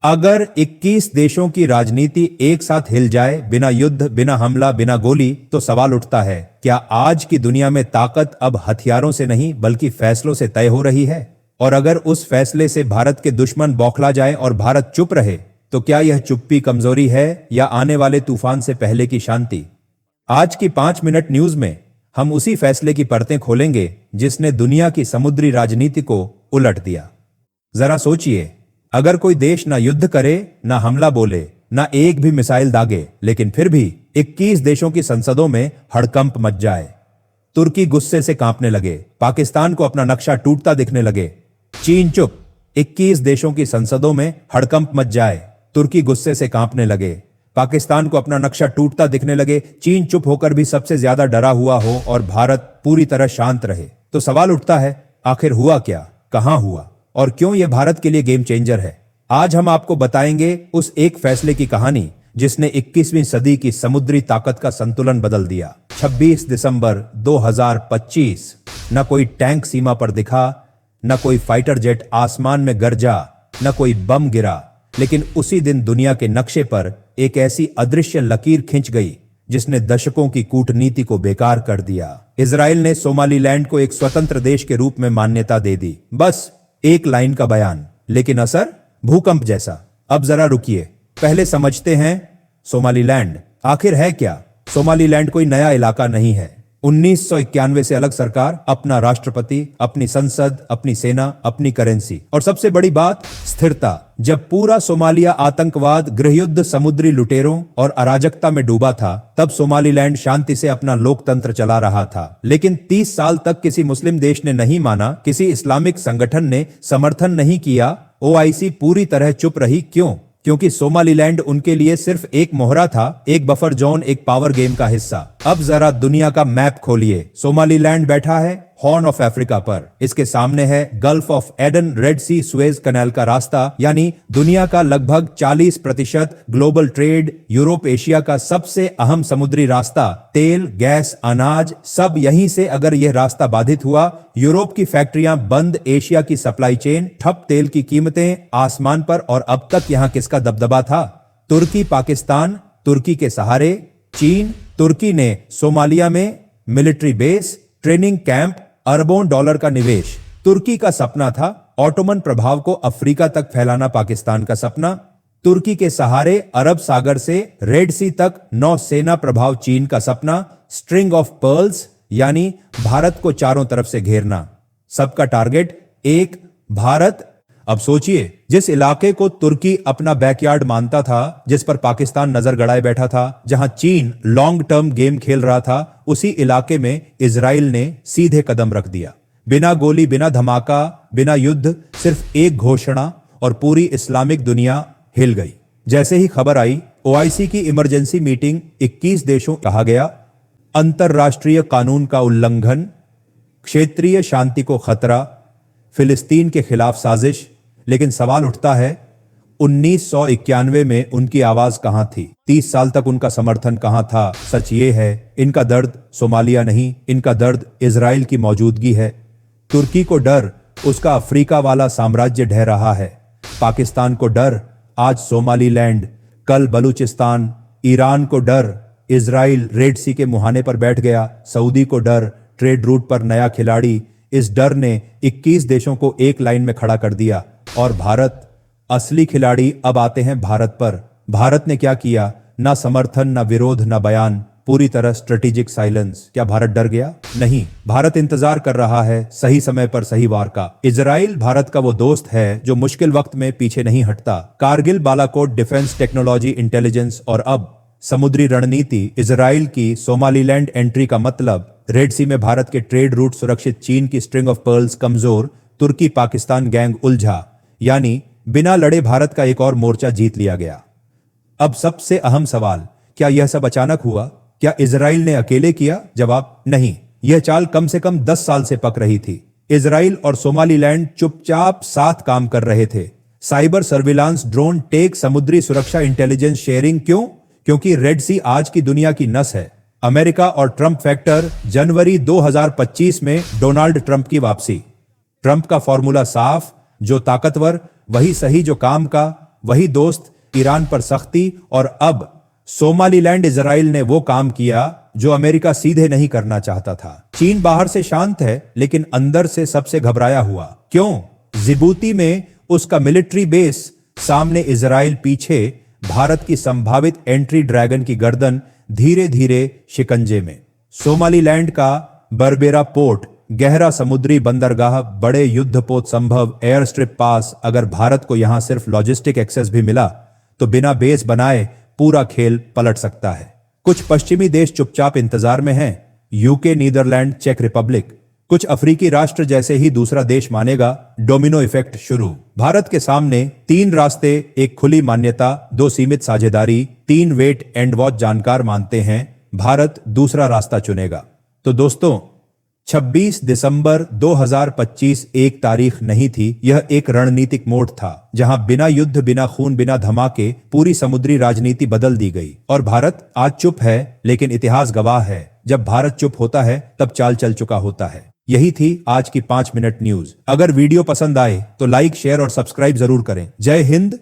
अगर 21 देशों की राजनीति एक साथ हिल जाए, बिना युद्ध, बिना हमला, बिना गोली, तो सवाल उठता है, क्या आज की दुनिया में ताकत अब हथियारों से नहीं बल्कि फैसलों से तय हो रही है? और अगर उस फैसले से भारत के दुश्मन बौखला जाए और भारत चुप रहे, तो क्या यह चुप्पी कमजोरी है या आने वाले तूफान से पहले की शांति? आज की 5 मिनट न्यूज में हम उसी फैसले की परतें खोलेंगे जिसने दुनिया की समुद्री राजनीति को उलट दिया। जरा सोचिए, अगर कोई देश ना युद्ध करे, ना हमला बोले, ना एक भी मिसाइल दागे, लेकिन फिर भी 21 देशों की संसदों में हड़कंप मच जाए, तुर्की गुस्से से कांपने लगे, पाकिस्तान को अपना नक्शा टूटता दिखने लगे, चीन चुप, 21 देशों की संसदों में हड़कंप मच जाए, तुर्की गुस्से से कांपने लगे, पाकिस्तान को अपना नक्शा टूटता दिखने लगे, चीन चुप होकर भी सबसे ज्यादा डरा हुआ हो और भारत पूरी तरह शांत रहे, तो सवाल उठता है, आखिर हुआ क्या, कहां हुआ और क्यों यह भारत के लिए गेम चेंजर है? आज हम आपको बताएंगे उस एक फैसले की कहानी जिसने 21वीं सदी की समुद्री ताकत का संतुलन बदल दिया। 26 दिसंबर 2025, न कोई टैंक सीमा पर दिखा, न कोई फाइटर जेट आसमान में गरजा, न कोई बम गिरा, लेकिन उसी दिन दुनिया के नक्शे पर एक ऐसी अदृश्य लकीर खिंच गई जिसने दशकों की कूटनीति को बेकार कर दिया। इजराइल ने सोमालीलैंड को एक स्वतंत्र देश के रूप में मान्यता दे दी। बस एक लाइन का बयान, लेकिन असर भूकंप जैसा। अब जरा रुकिए, पहले समझते हैं सोमालीलैंड आखिर है क्या। सोमालीलैंड कोई नया इलाका नहीं है। 1991 से अलग सरकार, अपना राष्ट्रपति, अपनी संसद, अपनी सेना, अपनी करेंसी और सबसे बड़ी बात, स्थिरता। जब पूरा सोमालिया आतंकवाद, गृहयुद्ध, समुद्री लुटेरों और अराजकता में डूबा था, तब सोमालीलैंड शांति से अपना लोकतंत्र चला रहा था। लेकिन 30 साल तक किसी मुस्लिम देश ने नहीं माना, किसी इस्लामिक संगठन ने समर्थन नहीं किया, ओआईसी पूरी तरह चुप रही। क्यों? क्योंकि सोमालीलैंड उनके लिए सिर्फ एक मोहरा था, एक बफर जोन, एक पावर गेम का हिस्सा। अब जरा दुनिया का मैप खोलिए। सोमालीलैंड बैठा है हॉर्न ऑफ अफ्रीका पर, इसके सामने है gulf of Aden, red sea, Suez canal का रास्ता, यानी दुनिया का लगभग 40% ग्लोबल ट्रेड, यूरोप एशिया का सबसे अहम समुद्री रास्ता, तेल, गैस, अनाज, सब यहीं से। अगर यह रास्ता बाधित हुआ, यूरोप की फैक्ट्रियां बंद, एशिया की सप्लाई चेन ठप, तेल की कीमतें आसमान पर। और अब तक यहां किसका दबदबा था? तुर्की, पाकिस्तान, तुर्की के सहारे चीन। तुर्की ने सोमालिया में मिलिट्री बेस, ट्रेनिंग कैंप, अरबों डॉलर का निवेश। तुर्की का सपना था ऑटोमन प्रभाव को अफ्रीका तक फैलाना, पाकिस्तान का सपना। तुर्की के सहारे अरब सागर से रेड सी तक नौसेना प्रभाव, चीन का सपना। स्ट्रिंग ऑफ पर्ल्स, यानी भारत को चारों तरफ से घेरना। सबका टारगेट एक, भारत। अब सोचिए, जिस इलाके को तुर्की अपना बैकयार्ड मानता था, जिस पर पाकिस्तान नजर गड़ाए बैठा था, जहां चीन लॉन्ग टर्म गेम खेल रहा था, उसी इलाके में इजराइल ने सीधे कदम रख दिया। बिना गोली, बिना धमाका, बिना युद्ध, सिर्फ एक घोषणा और पूरी इस्लामिक दुनिया हिल गई। जैसे ही खबर आई, ओआईसी की इमरजेंसी मीटिंग, 21 देशों, कहा गया अंतरराष्ट्रीय कानून का उल्लंघन, क्षेत्रीय शांति को खतरा, फिलिस्तीन के खिलाफ साजिश। लेकिन सवाल उठता है, 1991 में उनकी आवाज कहां थी? 30 साल तक उनका समर्थन कहां था? सच ये है, इनका दर्द सोमालिया नहीं, इनका दर्द इजराइल की मौजूदगी है। तुर्की को डर उसका अफ्रीका वाला साम्राज्य ढह रहा है, पाकिस्तान को डर आज सोमालीलैंड, कल बलूचिस्तान, ईरान को डर इजराइल रेड सी के मुहाने पर बैठ गया, सऊदी को डर ट्रेड रूट पर नया खिलाड़ी। इस डर ने 21 देशों को एक लाइन में खड़ा कर दिया। और भारत, असली खिलाड़ी अब आते हैं भारत पर। भारत ने क्या किया? ना समर्थन, ना विरोध, ना बयान, पूरी तरह स्ट्रेटेजिक साइलेंस। क्या भारत डर गया? नहीं, भारत इंतजार कर रहा है सही समय पर सही वार का। इजराइल भारत का वो दोस्त है जो मुश्किल वक्त में पीछे नहीं हटता। Kargil, Balakot, defence technology, intelligence और अब समुद्री रणनीति। इजराइल की सोमालीलैंड एंट्री का मतलब रेड सी में भारत के ट्रेड रूट सुरक्षित, चीन की स्ट्रिंग ऑफ पर्ल्स कमजोर, तुर्की पाकिस्तान गैंग उलझा, यानी बिना लड़े भारत का एक और मोर्चा जीत लिया गया। अब सबसे अहम सवाल, क्या यह सब अचानक हुआ? क्या इजराइल ने अकेले किया? जवाब नहीं, यह चाल कम से कम 10 साल से पक रही थी। इजराइल और सोमालीलैंड चुपचाप साथ काम कर रहे थे। साइबर सर्विलांस, ड्रोन टेक, समुद्री सुरक्षा, इंटेलिजेंस शेयरिंग। क्यों? क्योंकि रेड सी आज की दुनिया की नस है। अमेरिका और ट्रंप फैक्टर, जनवरी 2025 में डोनाल्ड ट्रंप की वापसी। ट्रंप का फॉर्मूला साफ, जो ताकतवर वही सही, जो काम का। वही दोस्त ईरान पर सख्ती, और अब सोमालीलैंड इजराइल ने वो काम किया जो अमेरिका सीधे नहीं करना चाहता था। चीन बाहर से शांत है लेकिन अंदर से सबसे घबराया हुआ। क्यों? जिबूती में उसका मिलिट्री बेस, सामने इजराइल, पीछे भारत की संभावित एंट्री, ड्रैगन की गर्दन धीरे धीरे शिकंजे में। सोमालीलैंड का बरबेरा पोर्ट, गहरा समुद्री बंदरगाह, बड़े युद्धपोत संभव, एयर स्ट्रिप पास। अगर भारत को यहां सिर्फ लॉजिस्टिक एक्सेस भी मिला तो बिना बेस बनाए पूरा खेल पलट सकता है। कुछ पश्चिमी देश चुपचाप इंतजार में हैं, यूके, नीदरलैंड, चेक रिपब्लिक। कुछ अफ्रीकी राष्ट्र जैसे ही दूसरा देश मानेगा, डोमिनो इफेक्ट शुरू। भारत के सामने 3 रास्ते, एक खुली मान्यता, 2 सीमित साझेदारी, 3 वेट एंड वॉच। जानकार मानते हैं भारत दूसरा रास्ता चुनेगा। तो दोस्तों, 26 दिसंबर 2025 एक तारीख नहीं थी, यह एक रणनीतिक मोड़ था जहां बिना युद्ध, बिना खून, बिना धमाके पूरी समुद्री राजनीति बदल दी गई। और भारत आज चुप है, लेकिन इतिहास गवाह है, जब भारत चुप होता है तब चाल चल चुका होता है। यही थी आज की 5 मिनट न्यूज। अगर वीडियो पसंद आए तो लाइक, शेयर और सब्सक्राइब जरूर करें। जय हिंद,